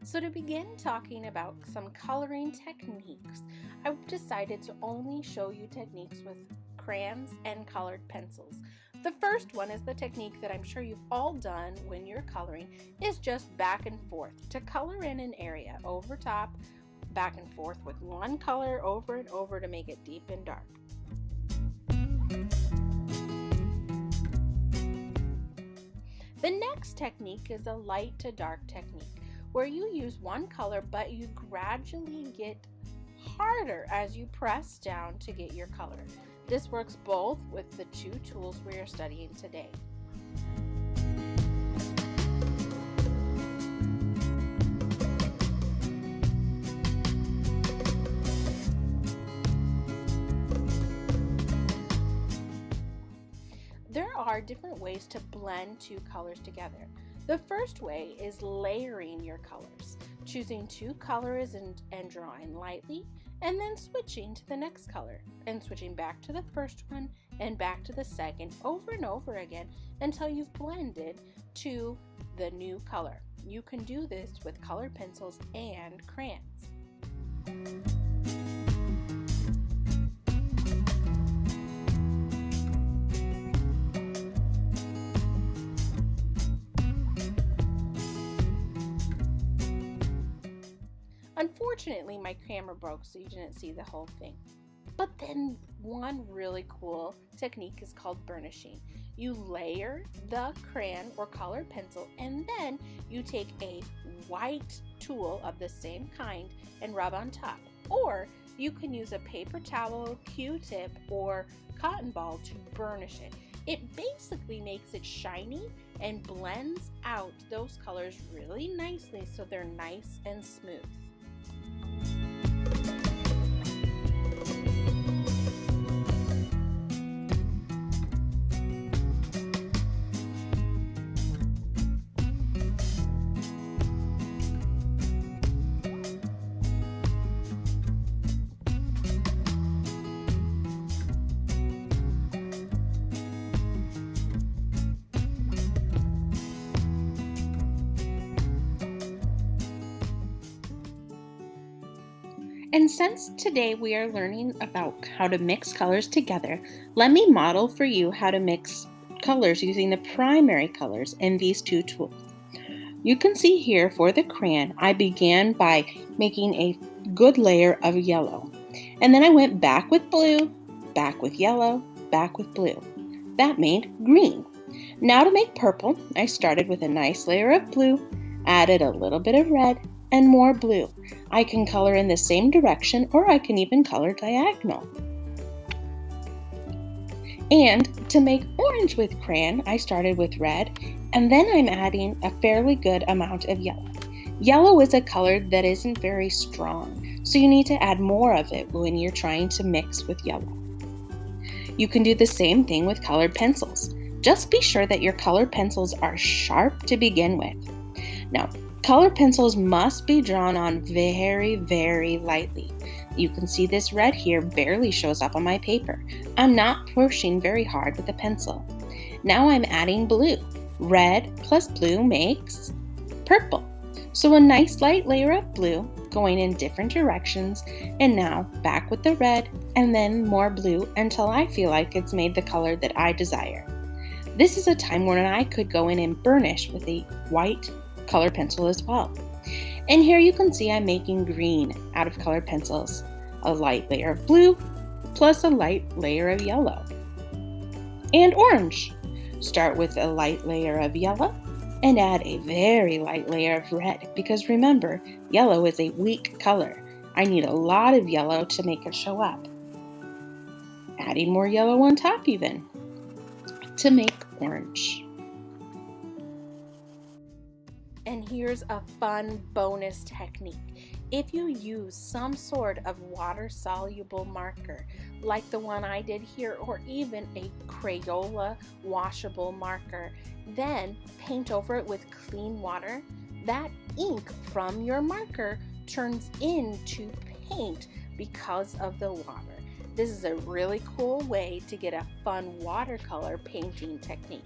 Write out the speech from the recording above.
So, to begin talking about some coloring techniques, I've decided to only show you techniques with crayons and colored pencils. The first one is the technique that I'm sure you've all done when you're coloring is just back and forth to color in an area over top, back and forth with one color over and over to make it deep and dark. The next technique is a light to dark technique where you use one color but you gradually get harder as you press down to get your color. This works both with the two tools we are studying today. There are different ways to blend two colors together. The first way is layering your colors, choosing two colors and drawing lightly, and then switching to the next color, and switching back to the first one and back to the second over and over again until you've blended to the new color. You can do this with colored pencils and crayons. Unfortunately, my camera broke, so you didn't see the whole thing. But then one really cool technique is called burnishing. You layer the crayon or colored pencil, and then you take a white tool of the same kind and rub on top. Or you can use a paper towel, Q-tip, or cotton ball to burnish it. It basically makes it shiny and blends out those colors really nicely so they're nice and smooth. And since today we are learning about how to mix colors together, let me model for you how to mix colors using the primary colors in these two tools. You can see here for the crayon, I began by making a good layer of yellow. And then I went back with blue, back with yellow, back with blue. That made green. Now to make purple, I started with a nice layer of blue, added a little bit of red, and more blue. I can color in the same direction, or I can even color diagonal. And to make orange with crayon, I started with red, and then I'm adding a fairly good amount of yellow. Yellow is a color that isn't very strong, so you need to add more of it when you're trying to mix with yellow. You can do the same thing with colored pencils. Just be sure that your colored pencils are sharp to begin with. Now, colored pencils must be drawn on very, very lightly. You can see this red here barely shows up on my paper. I'm not pushing very hard with the pencil. Now I'm adding blue. Red plus blue makes purple. So a nice light layer of blue going in different directions, and now back with the red and then more blue until I feel like it's made the color that I desire. This is a time when I could go in and burnish with a white colored pencil as well. And here you can see I'm making green out of colored pencils. A light layer of blue plus a light layer of yellow. And orange. Start with a light layer of yellow and add a very light layer of red, because remember, yellow is a weak color. I need a lot of yellow to make it show up. Adding more yellow on top even to make orange. And here's a fun bonus technique. If you use some sort of water-soluble marker, like the one I did here, or even a Crayola washable marker, then paint over it with clean water, that ink from your marker turns into paint because of the water. This is a really cool way to get a fun watercolor painting technique.